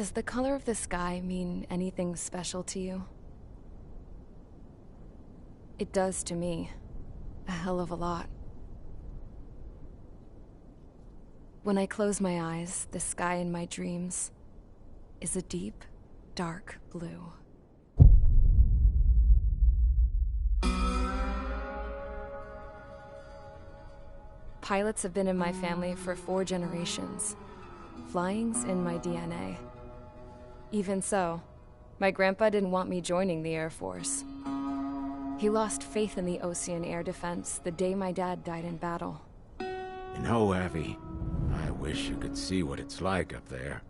Does the color of the sky mean anything special to you? It does to me. A hell of a lot. When I close my eyes, the sky in my dreams is a deep, dark blue. Pilots have been in my family for 4 generations. Flying's in my DNA. Even so, my grandpa didn't want me joining the Air Force. He lost faith in the Osean Air Defense the day my dad died in battle. You know, Abby, I wish you could see what it's like up there.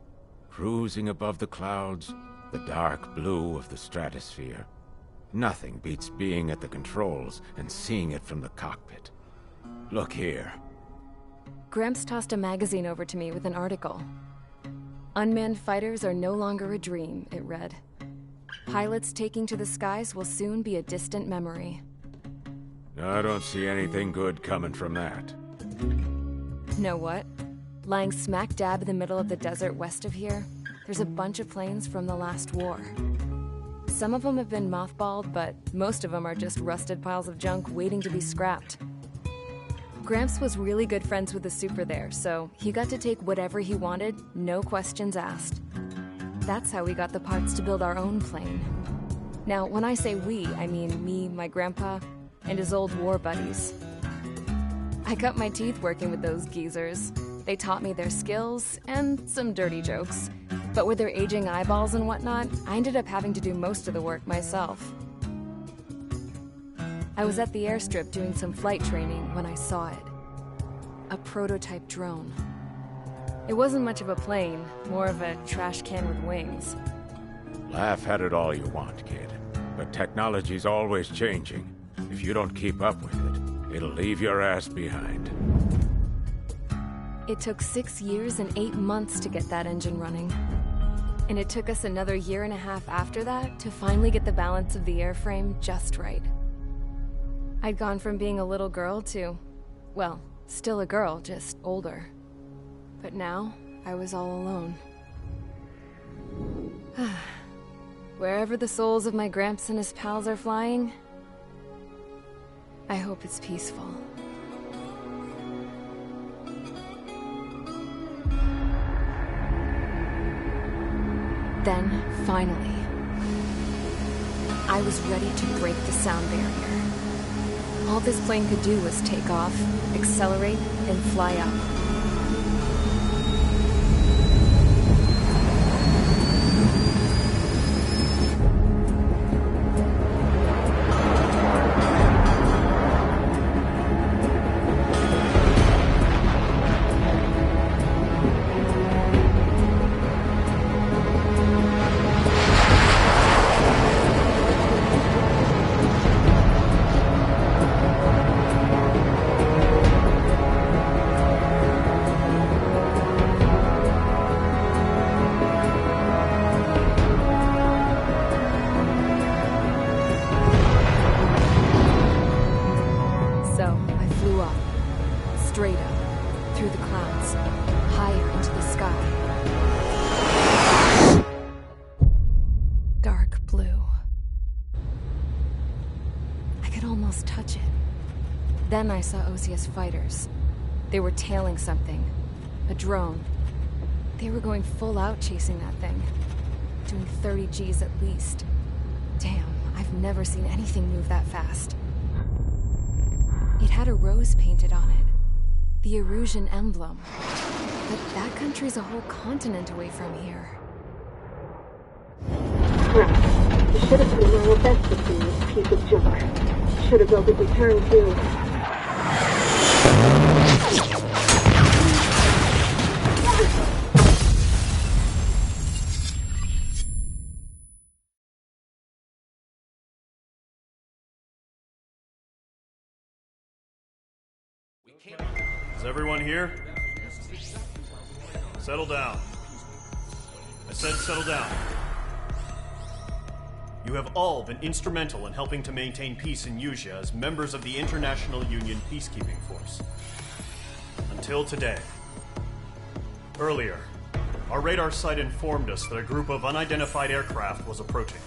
Cruising above the clouds, the dark blue of the stratosphere. Nothing beats being at the controls and seeing it from the cockpit. Look here. Gramps tossed a magazine over to me with an article. Unmanned fighters are no longer a dream, it read. Pilots taking to the skies will soon be a distant memory. I don't see anything good coming from that. Know what? Lying smack dab in the middle of the desert west of here, there's a bunch of planes from the last war. Some of them have been mothballed, but most of them are just rusted piles of junk waiting to be scrapped. Gramps was really good friends with the super there, so he got to take whatever he wanted, no questions asked. That's how we got the parts to build our own plane. Now, when I say we, I mean me, my grandpa, and his old war buddies. I cut my teeth working with those geezers. They taught me their skills, and some dirty jokes. But with their aging eyeballs and whatnot, I ended up having to do most of the work myself. I was at the airstrip doing some flight training when I saw it. A prototype drone. It wasn't much of a plane, more of a trash can with wings. Laugh at it all you want, kid. But technology's always changing. If you don't keep up with it, it'll leave your ass behind. It took 6 years and 8 months to get that engine running. And it took us another 1.5 years after that to finally get the balance of the airframe just right. I'd gone from being a little girl to, well, still a girl, just older. But now, I was all alone. Wherever the souls of my Gramps and his pals are flying, I hope it's peaceful. Then, finally, I was ready to break the sound barrier. All this plane could do was take off, accelerate, and fly up. Straight up, through the clouds, higher into the sky. Dark blue. I could almost touch it. Then I saw Osea's fighters. They were tailing something. A drone. They were going full out chasing that thing. Doing 30 Gs at least. Damn, I've never seen anything move that fast. It had a rose painted on it. The Erusian emblem. But that country's a whole continent away from here. Right. You should have been doing your best to see this piece of junk. Should have built a return field. Is everyone here? Settle down. I said settle down. You have all been instrumental in helping to maintain peace in Usea as members of the International Union Peacekeeping Force. Until today. Earlier, Our radar site informed us that a group of unidentified aircraft was approaching.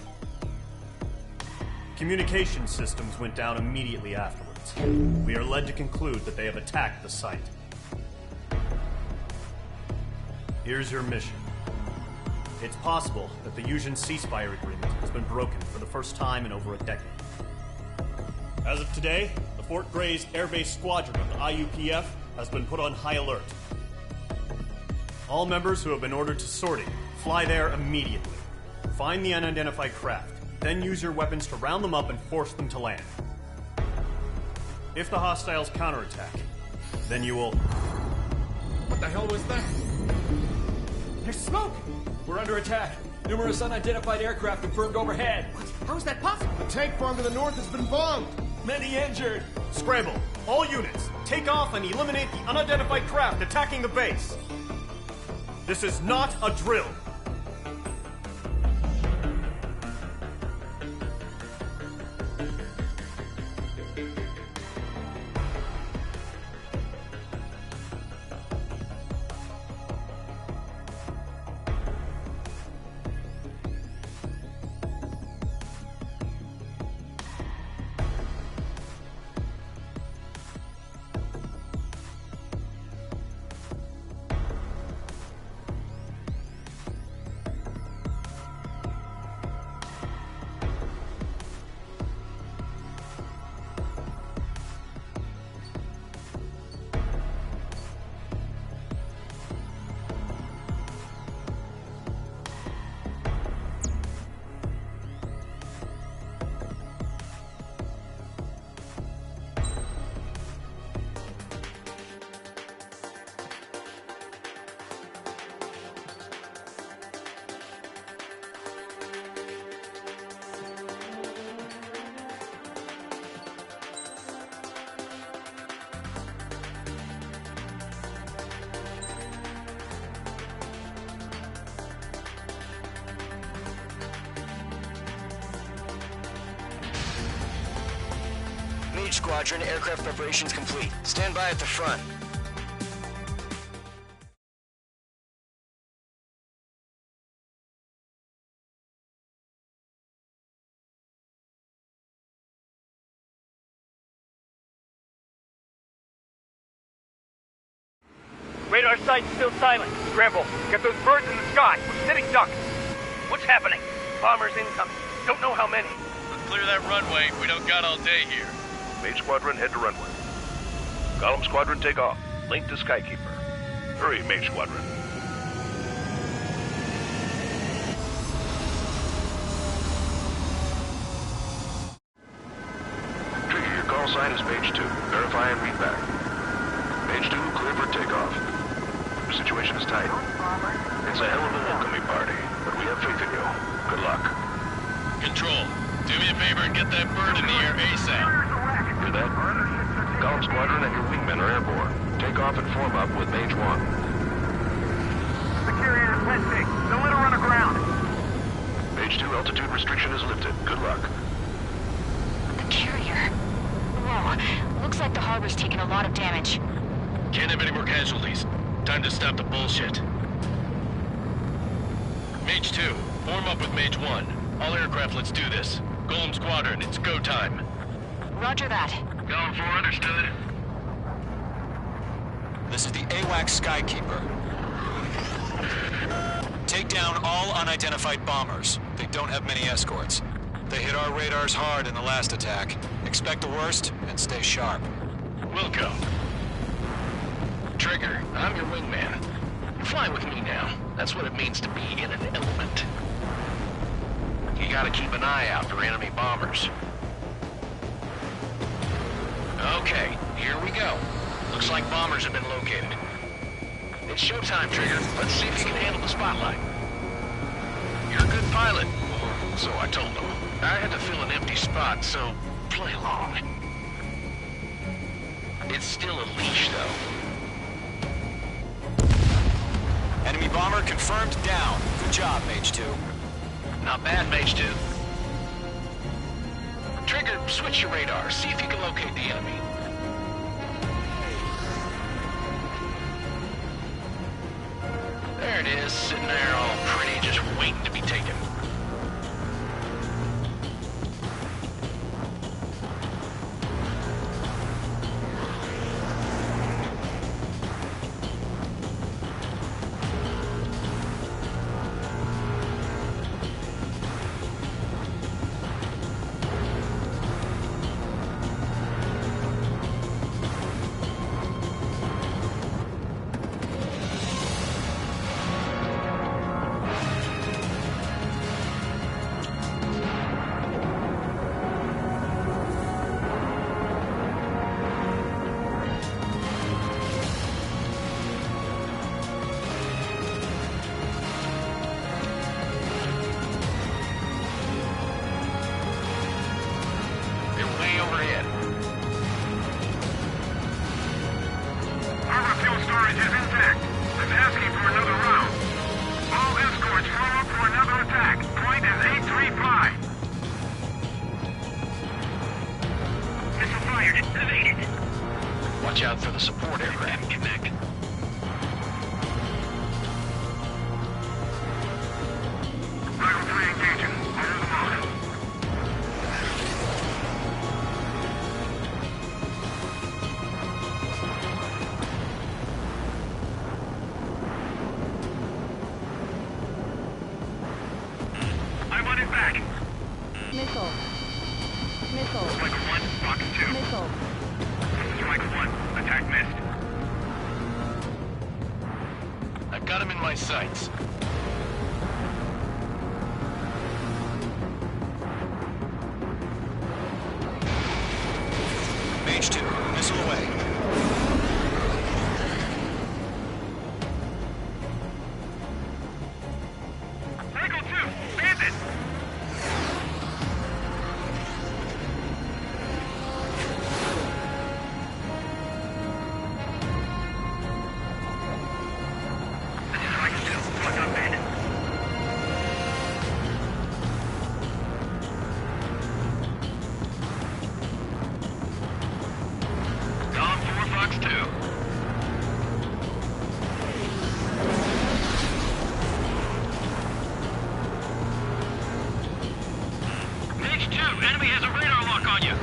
Communication systems went down immediately afterwards. We are led to conclude that they have attacked the site. Here's your mission. It's possible that the Yuuzhan ceasefire agreement has been broken for the first time in over a decade. As of today, the Fort Grays Air Base Squadron of the IUPF has been put on high alert. All members who have been ordered to sortie, fly there immediately. Find the unidentified craft, then use your weapons to round them up and force them to land. If the hostiles counterattack, then you will... What the hell was that? There's smoke! We're under attack. Numerous unidentified aircraft confirmed overhead. What? How is that possible? The tank farm to the north has been bombed. Many injured. Scramble! All units, take off and eliminate the unidentified craft attacking the base. This is not a drill. Mage Squadron, aircraft preparations complete. Stand by at the front. Radar site's still silent. Scramble. Get those birds in the sky. We're sitting ducks. What's happening? Bombers incoming. Don't know how many. Let's clear that runway. We don't got all day here. Mage Squadron, head to runway. Golem Squadron, take off. Link to Skykeeper. Hurry, Mage Squadron. Trigger, your call sign is Mage 2. Verify and read back. Mage 2, clear for takeoff. The situation is tight. It's a hell of a welcoming party, but we have faith in you. Good luck. Control, do me a favor and get that bird in the air ASAP. Hear that? Golem Squadron and your wingmen are airborne. Take off and form up with Mage 1. The carrier is listing. Don't let her run aground. Mage 2, altitude restriction is lifted. Good luck. The carrier. Whoa. Looks like the harbor's taken a lot of damage. Can't have any more casualties. Time to stop the bullshit. Mage 2, form up with Mage 1. All aircraft, let's do this. Golem Squadron, it's go time. Roger that. Golem 4, understood. This is the AWAC Skykeeper. Take down all unidentified bombers. They don't have many escorts. They hit our radars hard in the last attack. Expect the worst and stay sharp. Wilco. Trigger, I'm your wingman. Fly with me now. That's what it means to be in an element. You gotta keep an eye out for enemy bombers. Okay, here we go. Looks like bombers have been located. It's showtime, Trigger. Let's see if you can handle the spotlight. You're a good pilot. So I told them. I had to fill an empty spot, so play along. It's still a leash, though. Enemy bomber confirmed down. Good job, Mage 2. Not bad, Mage 2. Trigger, switch your radar. See if you can locate the enemy. There, it is, sitting there all pretty, just waiting to be taken. Watch out for the support aircraft. Connect. Rifle 3 engaging. Under the mark. I want it back. Missile. Missile. Striker 1, Fox 2. Missile. Striker 1, attack missed. I've got him in my sights. Mage 2, missile away. Eagle 2, bandit! This is Striker 2, look up bandit. Dom 4, Fox 2. Mage 2, enemy has a radar lock on you.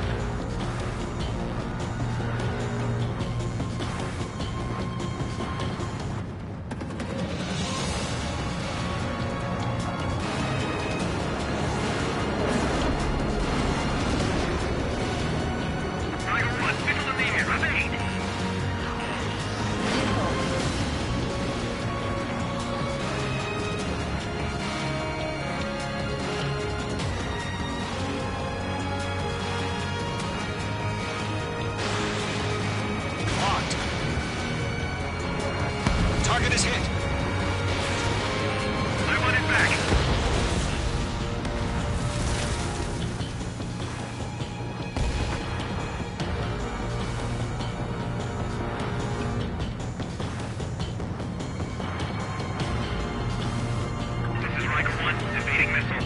Striker 1, missile in the air, evade. Locked. Target is hit. I want it back. This is Riker 1, evading missile.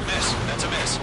Miss. That's a miss.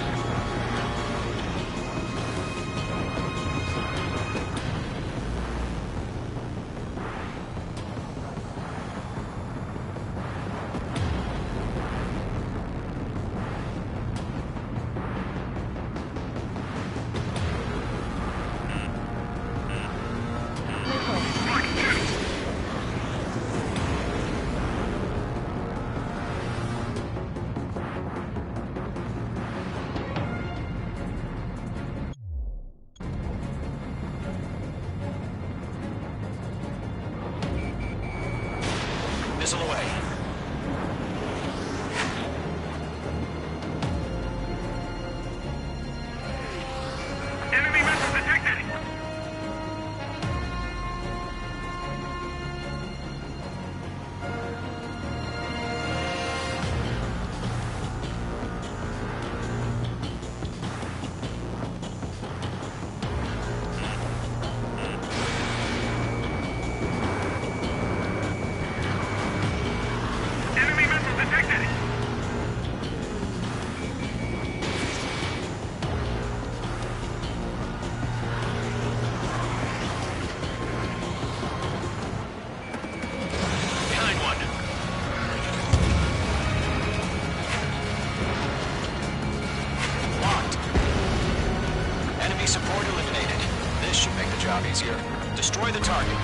Missile away. Enemy missile detected. target.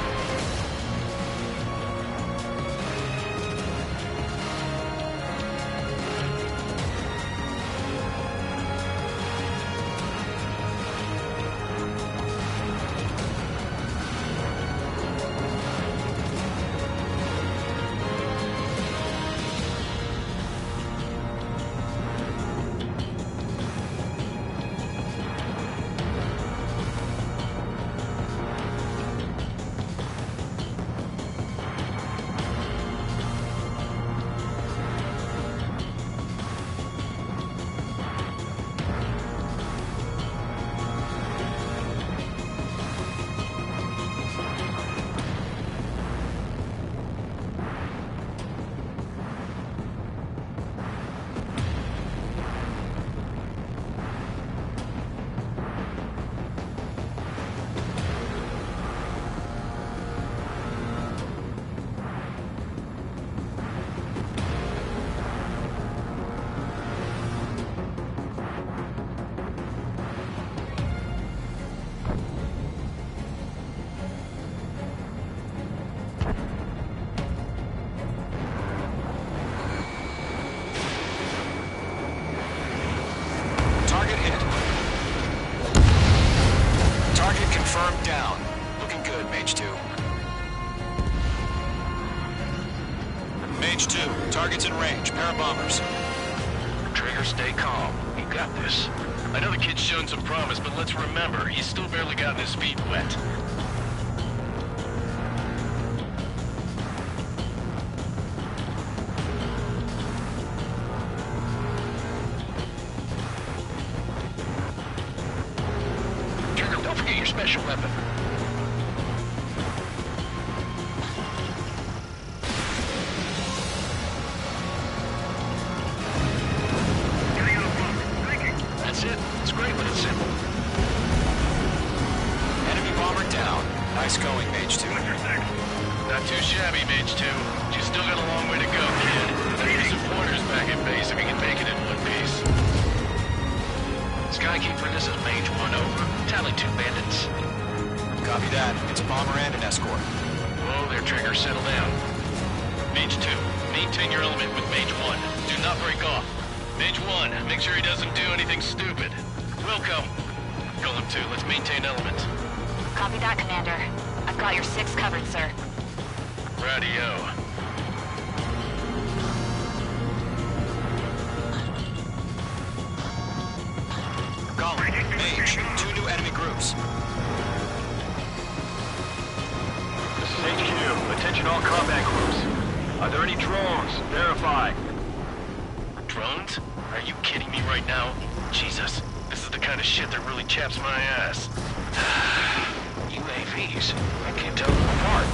Confirmed down. Looking good, Mage 2. Mage 2, target's in range. Pair of bombers. Trigger, stay calm. You got this. I know the kid's shown some promise, but let's remember, he's still barely gotten his feet wet. Trigger, don't forget your special weapon. That's it. It's great when it's simple. Enemy bomber down. Nice going, Mage 2. Not too shabby, Mage 2. You still got a long way to go, kid. I need some pointers back in base if we can make it in one piece. Skykeeper, this is Mage 1, over. Tally 2 bandits. Copy that. It's a bomber and an escort. Whoa there, Trigger. Settle down. Mage 2, maintain your element with Mage 1. Do not break off. Mage 1, make sure he doesn't do anything stupid. Wilco. Golem 2, let's maintain element. Copy that, Commander. I've got your 6 covered, sir. Radio. Golem, Mage, 2 new enemy groups. This is HQ. Attention all combat groups. Are there any drones? Verify. Drones? Are you kidding me right now? Jesus, this is the kind of shit that really chaps my ass. UAVs. I can't tell them apart.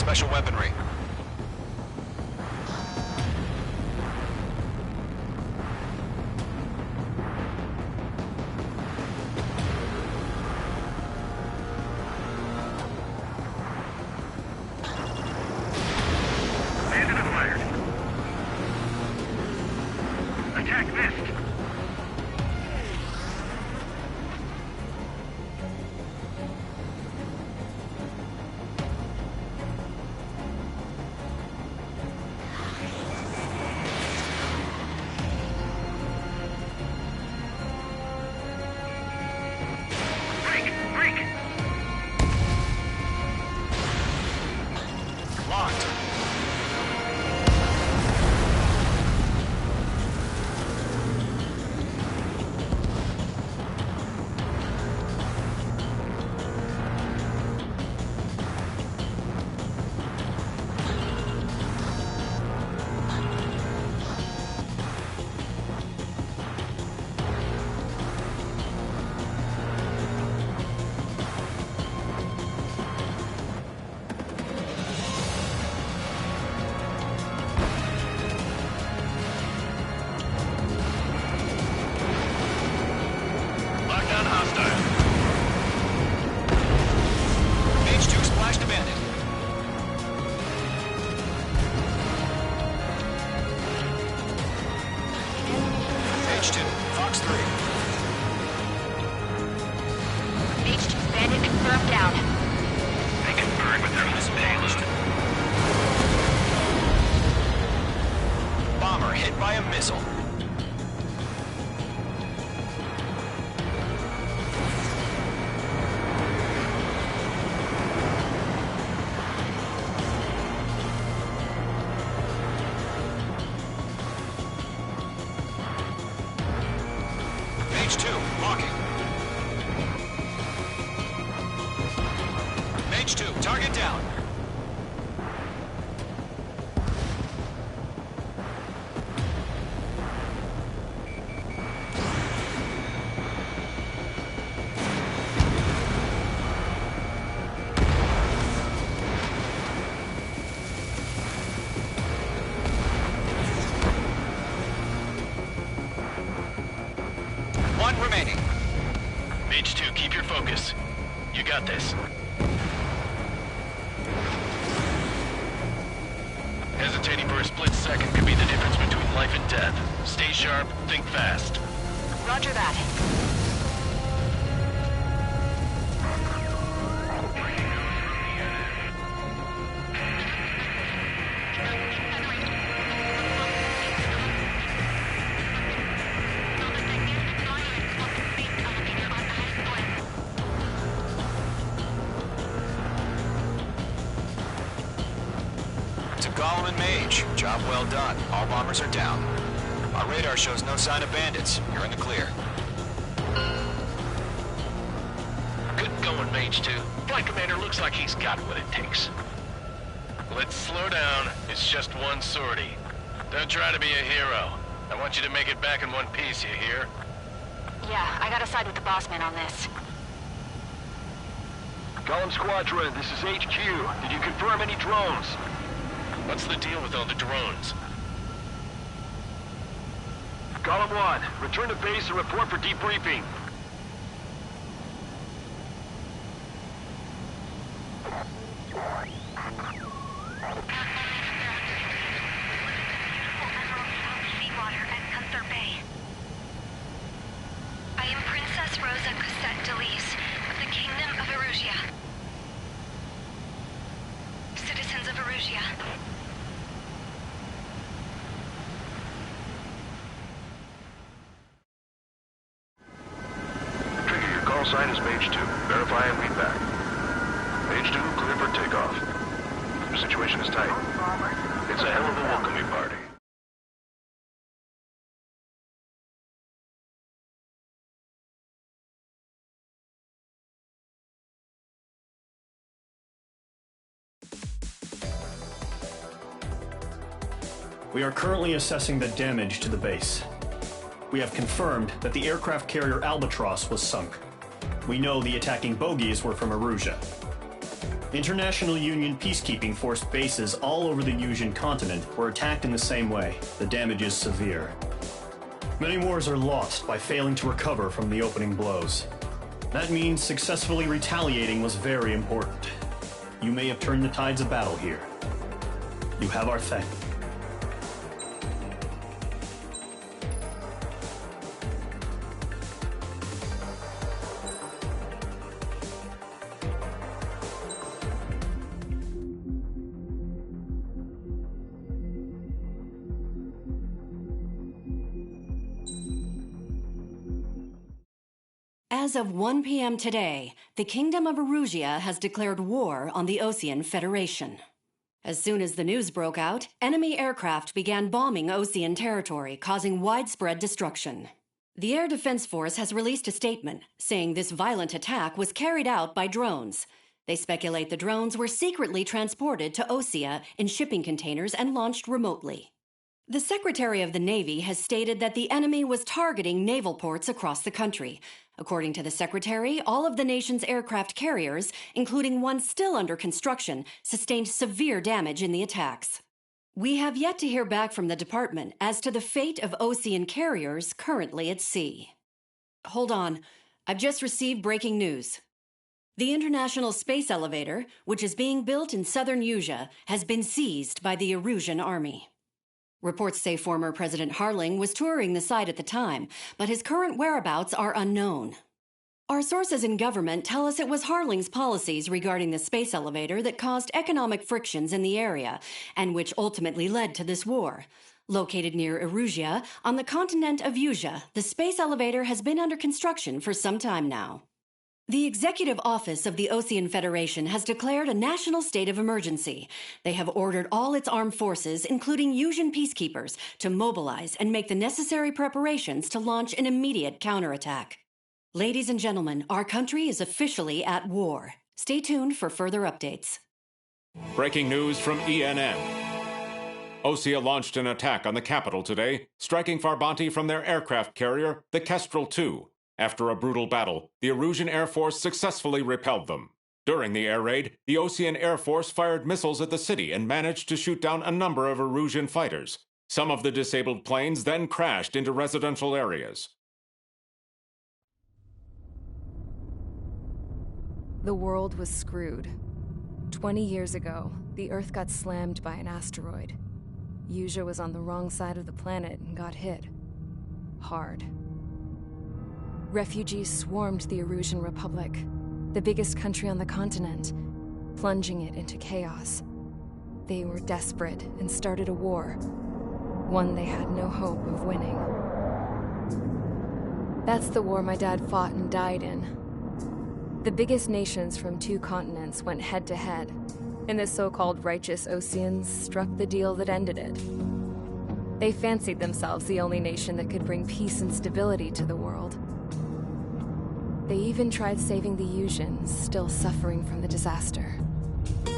special weaponry. Attack missed. Target down. One remaining. Mage 2, keep your focus. You got this. Hesitating for a split second could be the difference between life and death. Stay sharp, think fast. Roger that. Golem and Mage, job well done. All bombers are down. Our radar shows no sign of bandits. You're in the clear. Good going, Mage 2. Flight Commander looks like he's got what it takes. Let's slow down. It's just one sortie. Don't try to be a hero. I want you to make it back in one piece, you hear? Yeah, I gotta side with the boss man on this. Golem Squadron, this is HQ. Did you confirm any drones? What's the deal with all the drones? Golem 1, return to base and report for debriefing. Seawater at Gunther Bay. I am Princess Rosa Cosette Delise of the Kingdom of Erusia. Citizens of Erusia. Call sign is Mage 2. Verify and read back. Mage 2, clear for takeoff. The situation is tight. It's a hell of a welcoming party. We are currently assessing the damage to the base. We have confirmed that the aircraft carrier Albatross was sunk. We know the attacking bogies were from Erusia. International Union peacekeeping force bases all over the Yuuzhan continent were attacked in the same way. The damage is severe. Many wars are lost by failing to recover from the opening blows. That means successfully retaliating was very important. You may have turned the tides of battle here. You have our thanks. As of 1 p.m. today, the Kingdom of Erusia has declared war on the Osean Federation. As soon as the news broke out, enemy aircraft began bombing Osean territory, causing widespread destruction. The Air Defense Force has released a statement saying this violent attack was carried out by drones. They speculate the drones were secretly transported to Osea in shipping containers and launched remotely. The Secretary of the Navy has stated that the enemy was targeting naval ports across the country. According to the Secretary, all of the nation's aircraft carriers, including one still under construction, sustained severe damage in the attacks. We have yet to hear back from the department as to the fate of Osean carriers currently at sea. Hold on, I've just received breaking news. The International Space Elevator, which is being built in southern Yuuzhan, has been seized by the Erusian army. Reports say former President Harling was touring the site at the time, but his current whereabouts are unknown. Our sources in government tell us it was Harling's policies regarding the space elevator that caused economic frictions in the area, and which ultimately led to this war. Located near Erusia, on the continent of Yuuzhan, the space elevator has been under construction for some time now. The Executive Office of the Osean Federation has declared a national state of emergency. They have ordered all its armed forces, including Yuuzhan peacekeepers, to mobilize and make the necessary preparations to launch an immediate counterattack. Ladies and gentlemen, our country is officially at war. Stay tuned for further updates. Breaking news from ENN. Osea launched an attack on the capital today, striking Farbanti from their aircraft carrier, the Kestrel II. After a brutal battle, the Erusian Air Force successfully repelled them. During the air raid, the Osean Air Force fired missiles at the city and managed to shoot down a number of Erusian fighters. Some of the disabled planes then crashed into residential areas. The world was screwed. 20 years ago, the Earth got slammed by an asteroid. Yuuzhan was on the wrong side of the planet and got hit. Hard. Refugees swarmed the Erusian Republic, the biggest country on the continent, plunging it into chaos. They were desperate and started a war, one they had no hope of winning. That's the war my dad fought and died in. The biggest nations from 2 continents went head-to-head, and the so-called righteous Oseans struck the deal that ended it. They fancied themselves the only nation that could bring peace and stability to the world. They even tried saving the Yuuzhans, still suffering from the disaster.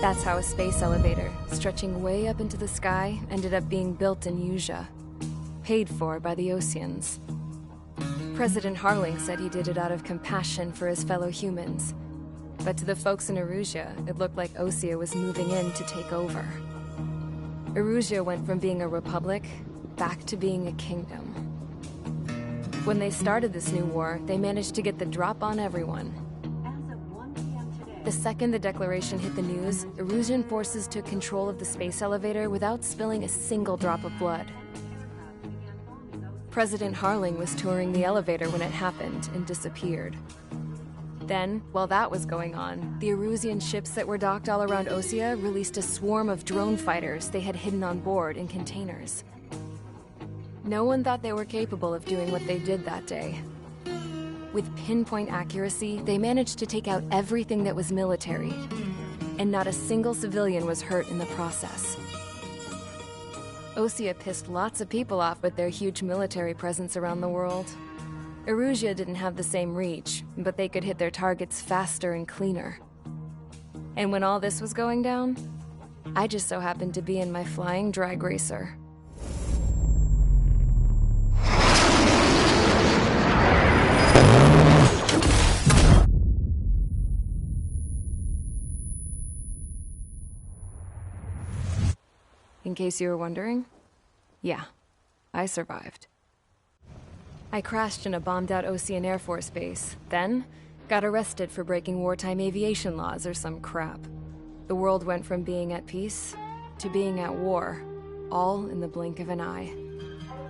That's how a space elevator, stretching way up into the sky, ended up being built in Yuuzhan, paid for by the Oseans. President Harling said he did it out of compassion for his fellow humans. But to the folks in Erusia, it looked like Osea was moving in to take over. Erusia went from being a republic back to being a kingdom. When they started this new war, they managed to get the drop on everyone. The second the declaration hit the news, Erusian forces took control of the space elevator without spilling a single drop of blood. President Harling was touring the elevator when it happened and disappeared. Then, while that was going on, the Erusian ships that were docked all around Osea released a swarm of drone fighters they had hidden on board in containers. No one thought they were capable of doing what they did that day. With pinpoint accuracy, they managed to take out everything that was military, and not a single civilian was hurt in the process. Osea pissed lots of people off with their huge military presence around the world. Erusia didn't have the same reach, but they could hit their targets faster and cleaner. And when all this was going down, I just so happened to be in my flying drag racer. in case you were wondering. Yeah, I survived. I crashed in a bombed-out Osean Air Force base, then got arrested for breaking wartime aviation laws or some crap. The world went from being at peace to being at war, all in the blink of an eye.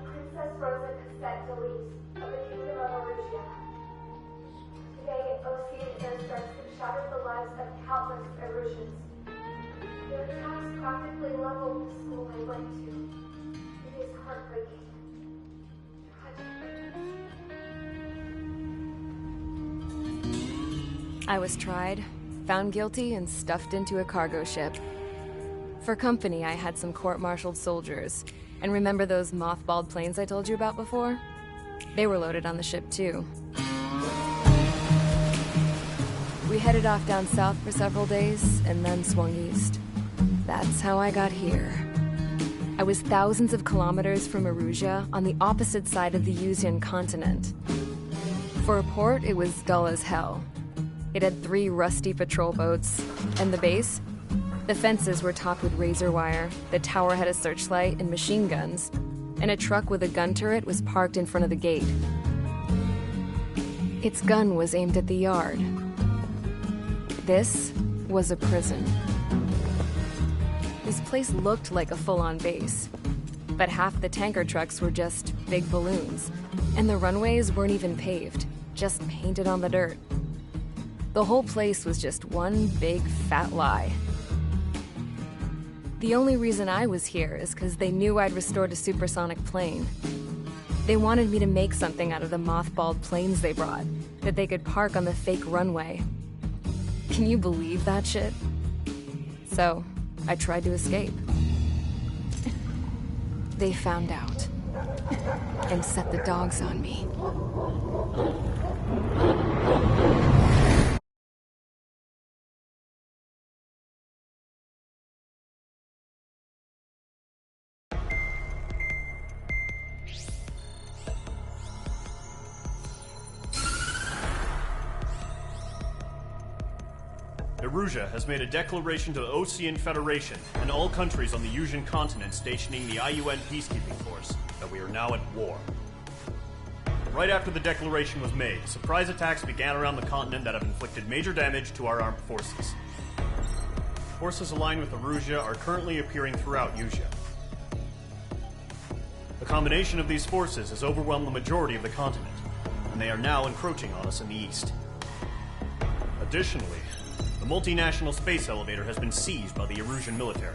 Princess Rosa Cassette-Delise of the Kingdom of Arusia. Today, Osean airstrikes have shattered the lives of countless Erusians. Their attacks practically leveled the school I went to. It is heartbreaking. I was tried, found guilty, and stuffed into a cargo ship. For company, I had some court-martialed soldiers. And remember those mothballed planes I told you about before? They were loaded on the ship, too. We headed off down south for several days, and then swung east. That's how I got here. I was thousands of kilometers from Erusia, on the opposite side of the Yuzian continent. For a port, it was dull as hell. It had 3 rusty patrol boats, and the base? The fences were topped with razor wire, the tower had a searchlight and machine guns, and a truck with a gun turret was parked in front of the gate. Its gun was aimed at the yard. This was a prison. This place looked like a full-on base, but half the tanker trucks were just big balloons, and the runways weren't even paved, just painted on the dirt. The whole place was just one big fat lie. The only reason I was here is because they knew I'd restored a supersonic plane. They wanted me to make something out of the mothballed planes they brought, that they could park on the fake runway. Can you believe that shit? So, I tried to escape. They found out, and set the dogs on me. Erusia has made a declaration to the Osean Federation and all countries on the Yuzian continent stationing the IUN peacekeeping force that we are now at war. Right after the declaration was made, surprise attacks began around the continent that have inflicted major damage to our armed forces. Forces aligned with Erusia are currently appearing throughout Yusia. The combination of these forces has overwhelmed the majority of the continent, and they are now encroaching on us in the east. Additionally, the multinational space elevator has been seized by the Erusian military.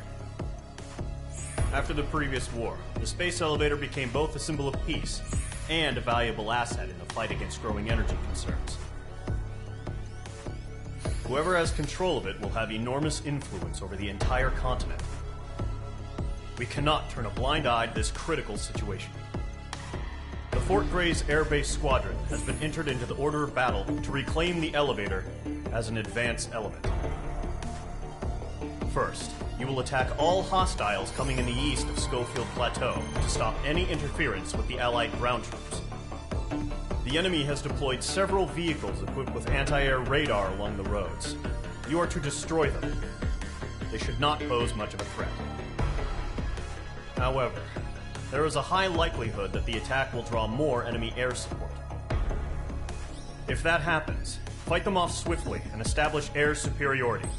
After the previous war, the space elevator became both a symbol of peace and a valuable asset in the fight against growing energy concerns. Whoever has control of it will have enormous influence over the entire continent. We cannot turn a blind eye to this critical situation. The Fort Grays Air Base Squadron has been entered into the order of battle to reclaim the elevator as an advance element. First, you will attack all hostiles coming in the east of Schofield Plateau to stop any interference with the Allied ground troops. The enemy has deployed several vehicles equipped with anti-air radar along the roads. You are to destroy them. They should not pose much of a threat. However, there is a high likelihood that the attack will draw more enemy air support. If that happens, fight them off swiftly and establish air superiority.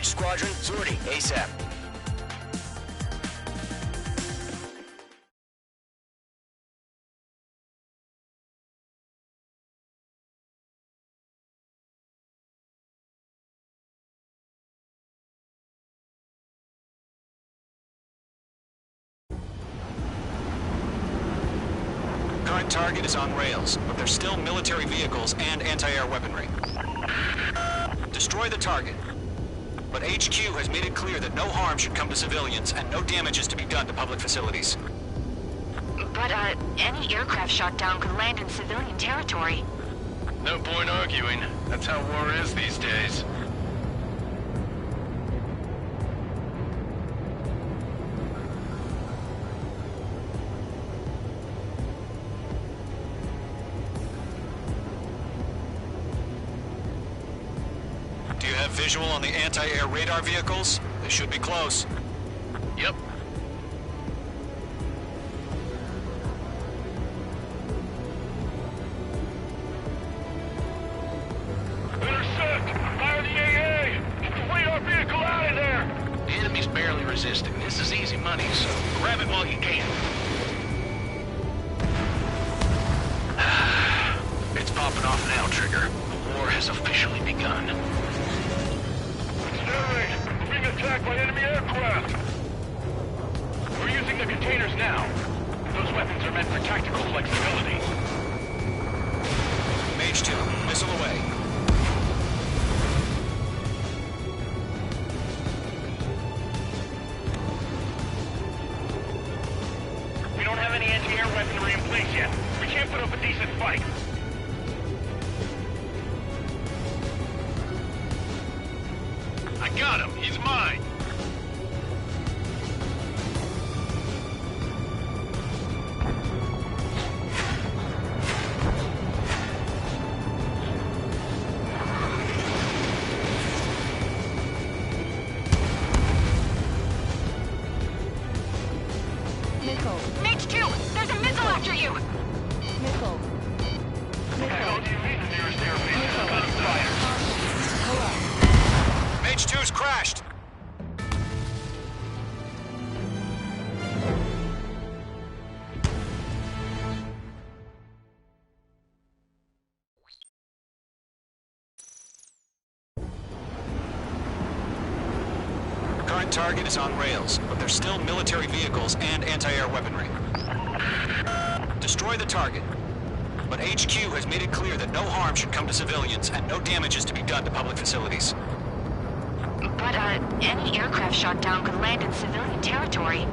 Approach squadron, sortie, ASAP. Current target is on rails, but there's still military vehicles and anti-air weaponry. Destroy the target. But HQ has made it clear that no harm should come to civilians and no damage is to be done to public facilities. But, any aircraft shot down could land in civilian territory. No point arguing. That's how war is these days. Do you have visual on the anti-air radar vehicles? They should be close. Yep. Intercept! Fire the AA! Get the radar vehicle out of there! The enemy's barely resisting. This is easy money, so grab it while you can. It's popping off now, Trigger. The war has officially begun. We're being attacked by enemy aircraft! We're using the containers now. Those weapons are meant for tactical flexibility. Mage 2, missile away. We don't have any anti-air weaponry in place yet. We can't put up a decent fight. I got him. He's mine. Missile. Mage 2! There's a missile after you! Missile. Mage 2's crashed! Current target is on rails, but there's still military vehicles and anti-air weaponry. Destroy the target. But HQ has made it clear that no harm should come to civilians and no damage is to be done to public facilities. But, any aircraft shot down could land in civilian territory.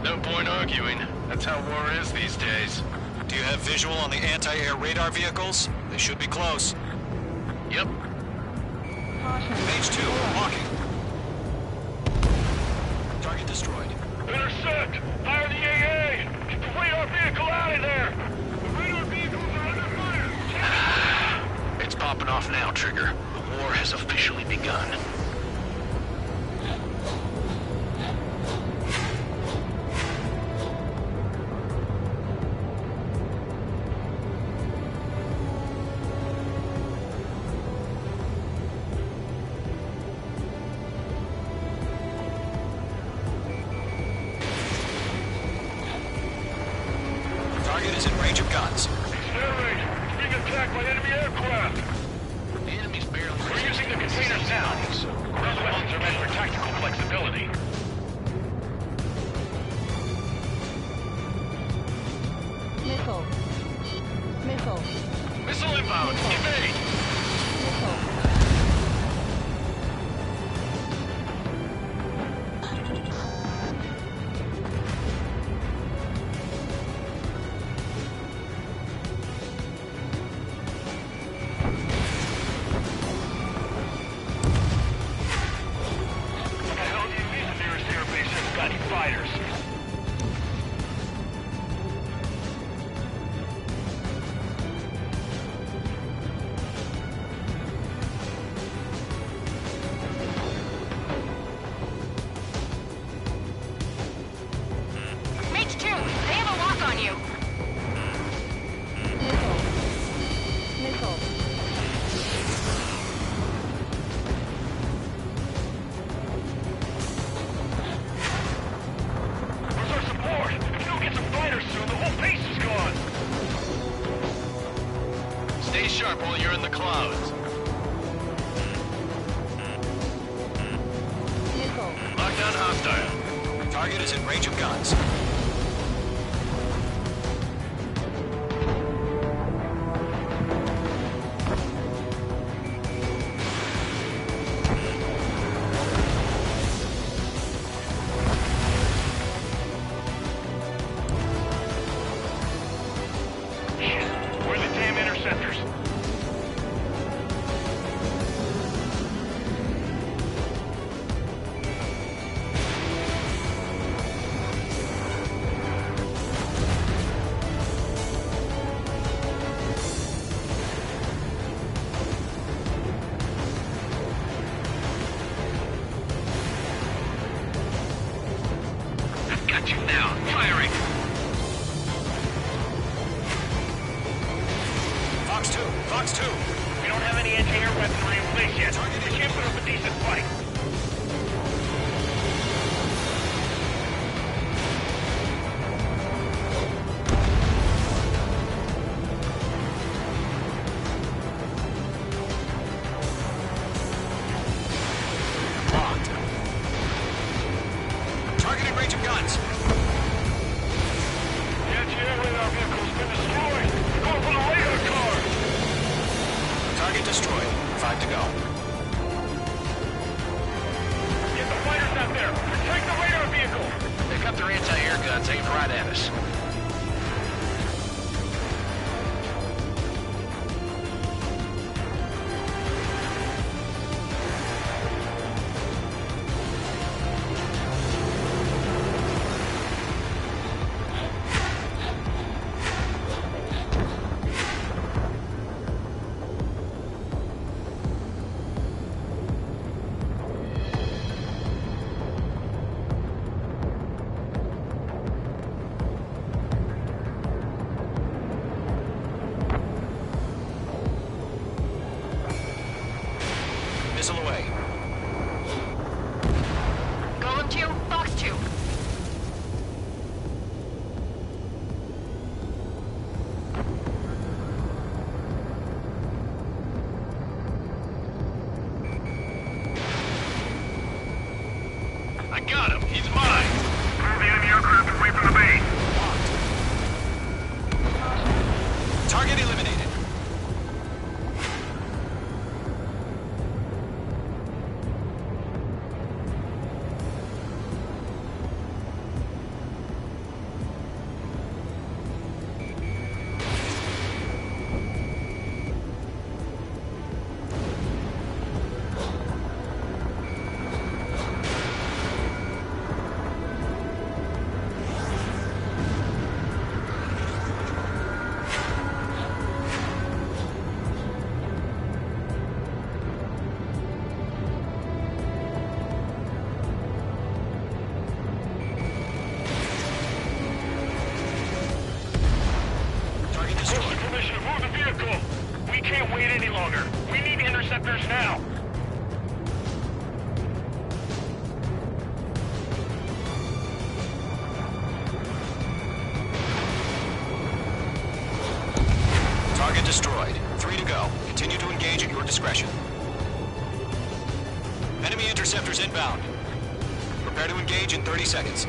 No point arguing. That's how war is these days. Do you have visual on the anti-air radar vehicles? They should be close. Yep. Mage 2, walking. Target destroyed. Intercept! Fire the AA! Get the radar vehicle out of there! The radar vehicles are under fire! It's popping off now, Trigger. The war has officially begun. Target is in range of guns. Air raid! It's being attacked by enemy aircraft! The enemy's barely We're using the containers now. Those weapons are meant for tactical flexibility. Missile. Missile. Missile inbound. Evade. Missile. non-hostile. Target is in range of guns. Where are the damn interceptors? I've got you now. Firing. Fox 2, Fox 2. We don't have any anti-air weaponry in place yet. We can't put up a decent fight. Locked. Target in range of guns. The anti-air radar vehicle's been destroyed. We're going for the radar car. Target destroyed. 5 to go. Get the fighters out there. Protect the radar vehicle. They've got their anti-air guns aimed right at us. Missile away. Golem 2, Fox 2. I got him. He's mine. Move the enemy aircraft away from the base. Target eliminated. Target destroyed. Commissioner, move the vehicle. We can't wait any longer. We need interceptors now. Target destroyed. 3 to go. Continue to engage at your discretion. Enemy interceptors inbound. Prepare to engage in 30 seconds.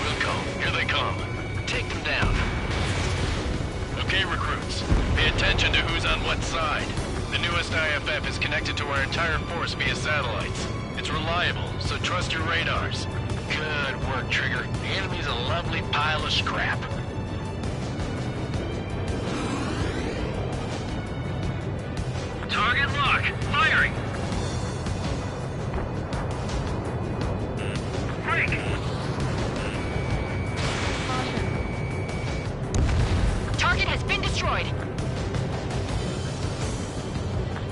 Wilco, here they come. Take them down. Okay, recruits. Pay attention to who's on what side. The newest IFF is connected to our entire force via satellites. It's reliable, so trust your radars. Good work, Trigger. The enemy's a lovely pile of scrap. Target lock. Firing. Break. Target has been destroyed.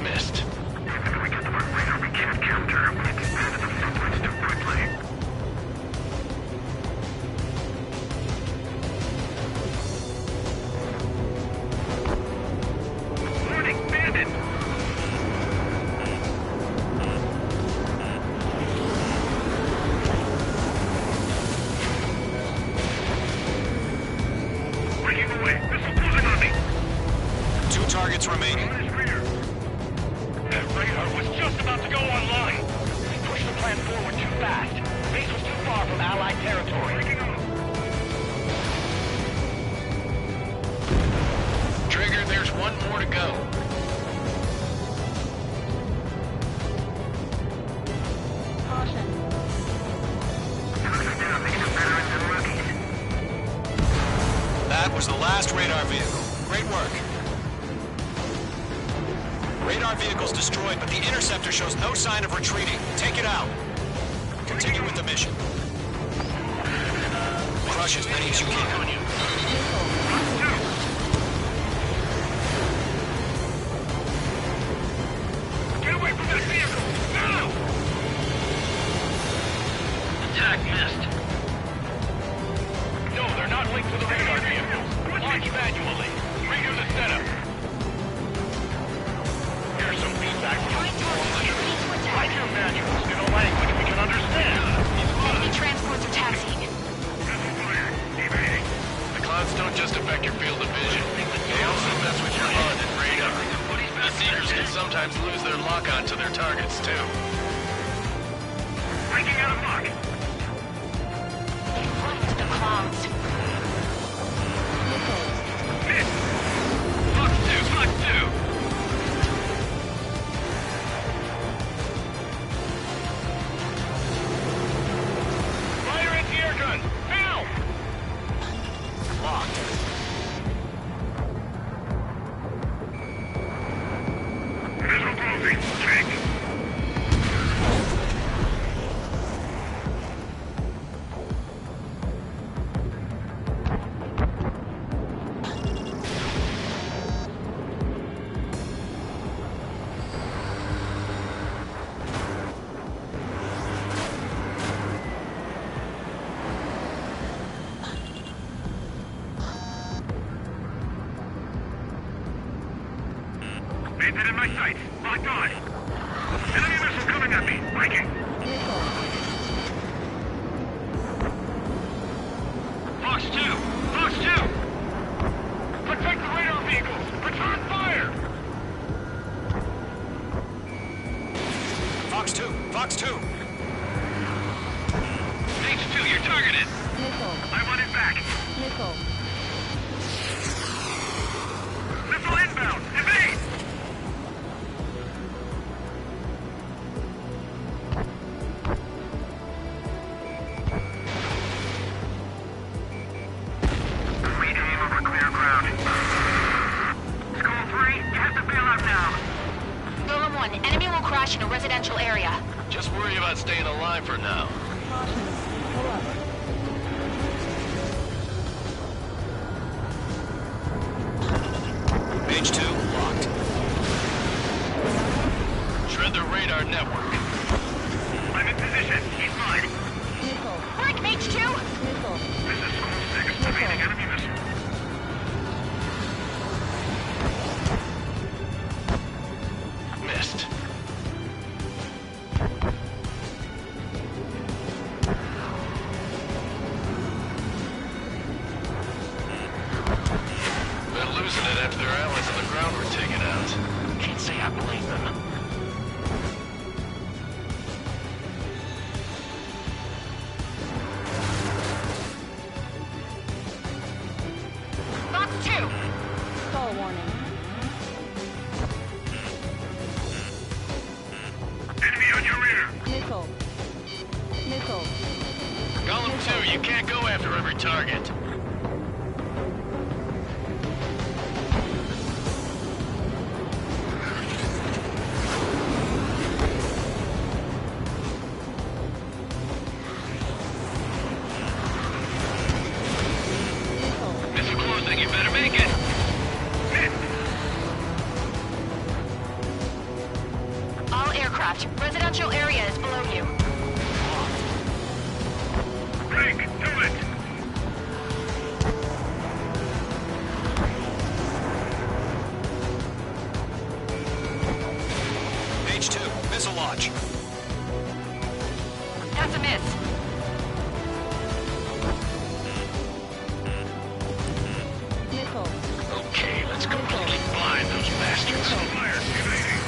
Missed. If we get the radar we can't capture, we can get to the satellites too quickly. Warning, bandit! Breaking away. Missile closing on me. 2 targets remaining. That radar was just about to go online. We pushed the plan forward too fast. base was too far from Allied territory. Trigger, there's one more to go. That was the last radar vehicle. Great work. Radar vehicle's destroyed, but the interceptor shows no sign of retreating. Take it out. Continue with the mission. Crush as many as you can. Get away from that vehicle! Now! Attack missed. No, they're not linked to the radar vehicle. Launch manually. Redo the setup. Here's some feedback from write your manuals in a language we can understand. Enemy transports are taxiing. The clouds don't just affect your field of vision. They also mess with your HUD and radar. The Seekers can sometimes lose their lock-on to their targets, too. Breaking out of luck. They've left the clouds. Fox 2! Fire anti-air gun! Now! Locked. Missile closing. Check. Painted in my sights. Locked on. Enemy missile coming at me. Breaking. Fox 2! Fox 2! Protect the radar vehicles! Return fire! Fox 2! Fox 2! H2, you're targeted! I want it back! Missile inbound! Evade! Rename over clear ground. Skull 3, you have to bail out now. Golem 1, enemy will crash in a residential area. Just worry about staying alive for now. H2 locked. Shred the radar network. I'm in position. He's mine. Break Mage 2! This is Skull 6, evading enemy missile. Missed. They're losing it after their allies on the ground were taken out. Can't say I blame them. Fox 2! Call warning. Enemy on your rear! Missile. Golem 2, you can't go after every target. Missile closing, you better make it! All aircraft, residential area is below you. Break! Do it! H2, missile launch. That's a miss. Okay, let's completely blind those bastards. Fire! Evading!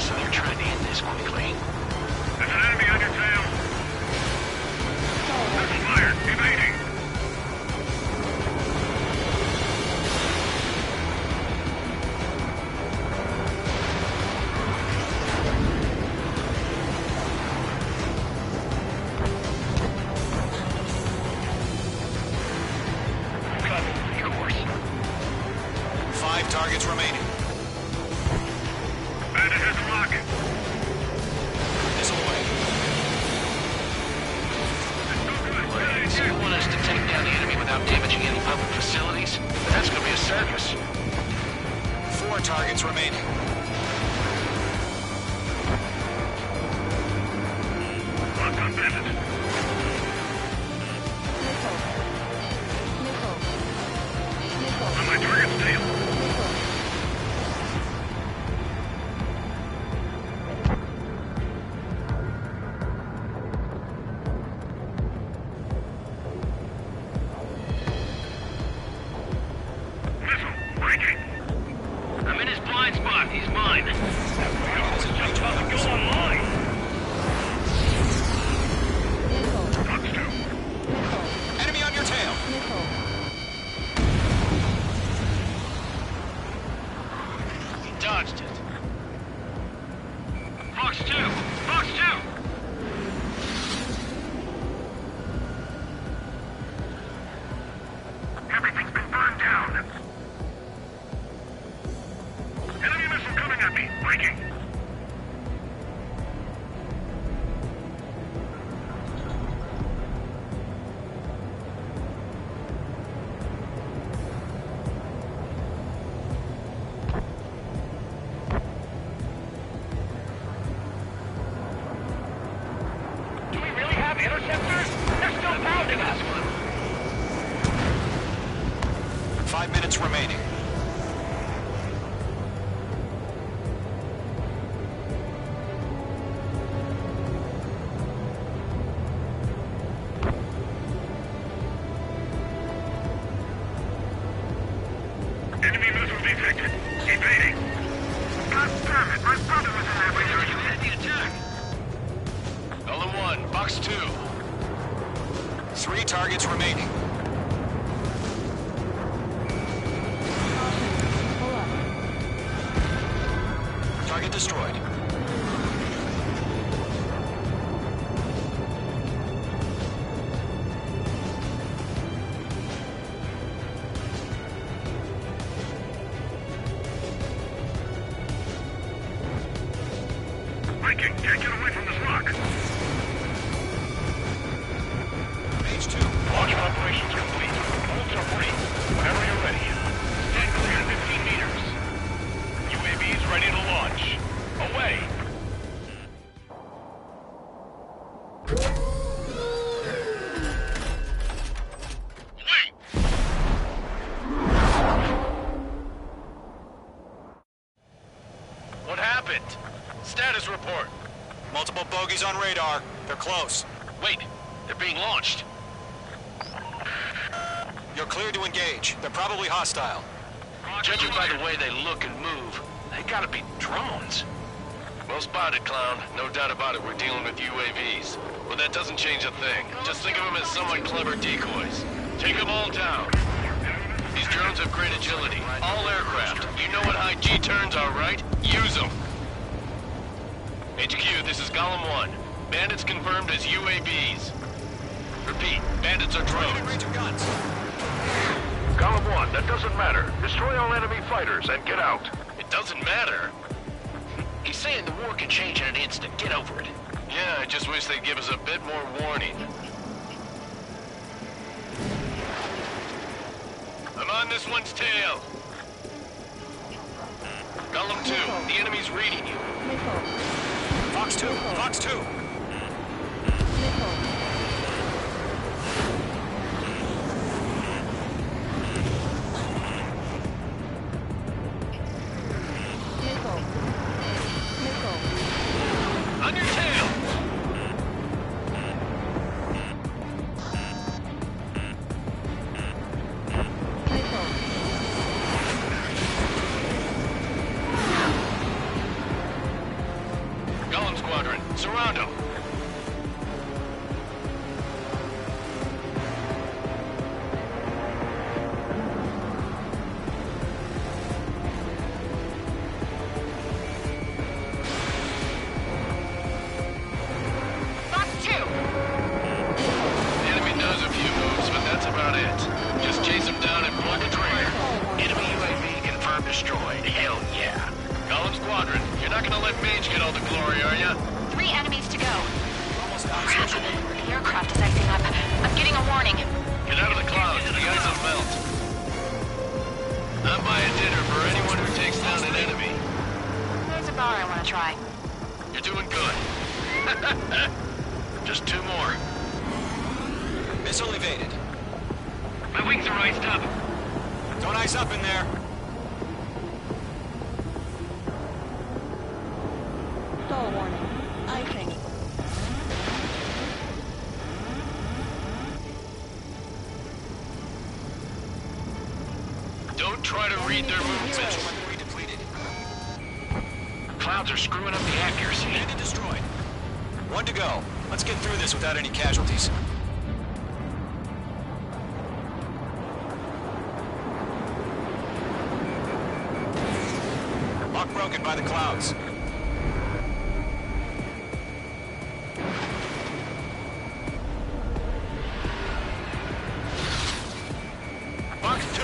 So they're trying to end this quickly. There's an enemy on your tail. Missile fired. Evading. Targets remaining. Bandit has a rocket. Missile away. So you want us to take down the enemy without damaging any public facilities? That's gonna be a circus. 4 targets remaining. Locked on Bandit. On my target's tail. I'm in his blind spot. He's mine. Just about to go online. Enemy on your tail. He dodged it. Fox 2! Fox 2! Everything's been burned down. Enemy missile coming at me. Breaking. Do we really have interceptors? They're still pounding us. 5 minutes remaining. Enemy missile detected. Evading. God damn it, my brother was in that Are you in the attack? Golem 1, Fox 2. 3 targets remaining. Target destroyed. Breaking. Can't get away from this rock. Page 2. Launch operations complete. Bolts are free. Whenever you're ready. Stand clear 15 meters. UAVs ready to launch. Away. What happened? Status report. Multiple bogies on radar. They're close. Wait, they're being launched. You're cleared to engage. They're probably hostile. Judging by the way they look and move, they gotta be drones. Well spotted, Clown. No doubt about it, we're dealing with UAVs. But that doesn't change a thing. Just think of them as somewhat clever decoys. Take them all down. These drones have great agility. All aircraft. You know what high G turns are, right? Use them. HQ, this is Golem 1. Bandits confirmed as UAVs. Repeat, bandits are drones. Range of guns. Golem 1, that doesn't matter. Destroy all enemy fighters and get out. It doesn't matter. He's saying the war can change in an instant. Get over it. Yeah, I just wish they'd give us a bit more warning. I'm on this one's tail. Golem 2, the enemy's reading you. Fox 2. Fox 2. On your tail! destroyed. Hell yeah. Column Squadron, you're not gonna let Mage get all the glory, are ya? 3 enemies to go. Crap. The aircraft is icing up. I'm getting a warning. Get out of the clouds, the ice will melt. I'm buying dinner for anyone who takes down an enemy. There's a bar I want to try. You're doing good. Just 2 more. Missile evaded. My wings are iced up. Don't ice up in there. Stall warning. Icing. Don't try to read their movements. Clouds are screwing up the accuracy. Enemy destroyed. 1 to go. Let's get through this without any casualties. Lock broken by the clouds. Box 2.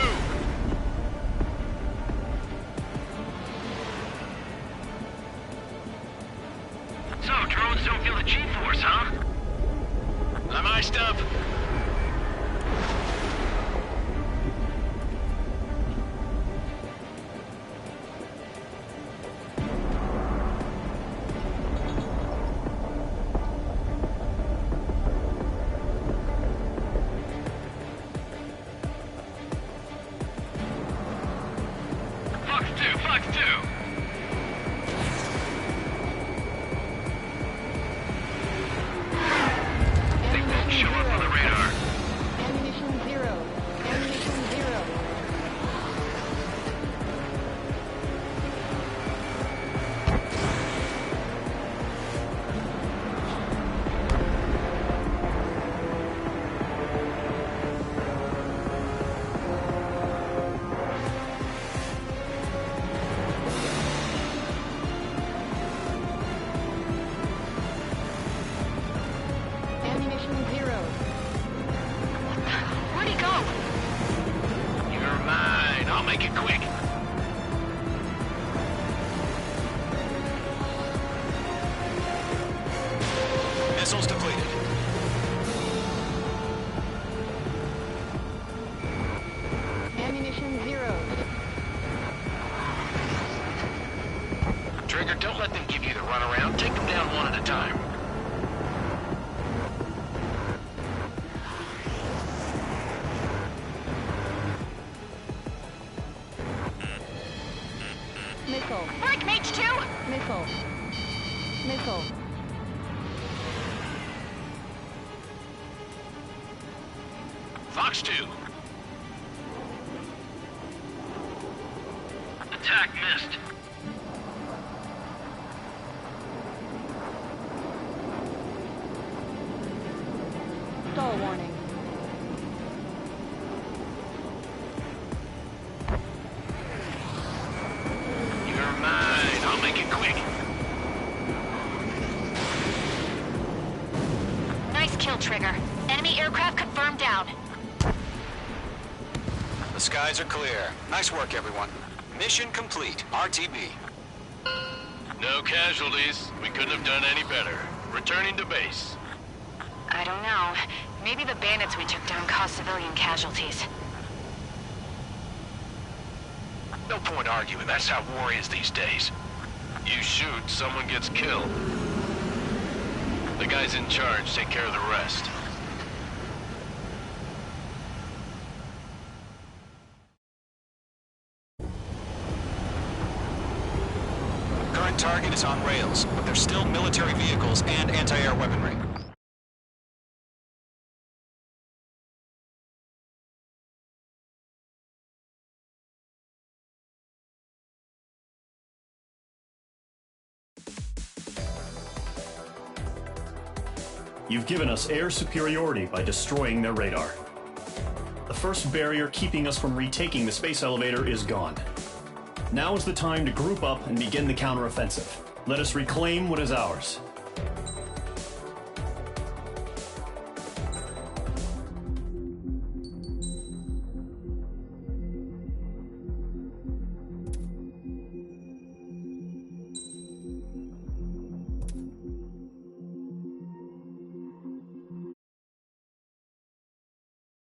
So, drones don't feel the G-force, huh? I'm iced up. Fox 2. They won't show up on the radar. Ammunition 0. Ammunition 0. Ammunition 0. Where'd he go? You're mine. I'll make it quick. Missiles depleted. Ammunition 0. Trigger, don't let them give you the runaround. Take them down one at a time. Missile. Break Mage 2! Missile. Missile. Fox 2. Attack missed. Stall warning. You're mine. I'll make it quick. Nice kill, Trigger. Enemy aircraft confirmed down. The skies are clear. Nice work, everyone. Mission complete. RTB. No casualties. We couldn't have done any better. Returning to base. I don't know. Maybe the bandits we took down caused civilian casualties. No point arguing. That's how war is these days. You shoot, someone gets killed. The guys in charge take care of the rest. Current target is on rails, but there's still military vehicles and anti-air weaponry. You've given us air superiority by destroying their radar. The first barrier keeping us from retaking the space elevator is gone. Now is the time to group up and begin the counteroffensive. Let us reclaim what is ours.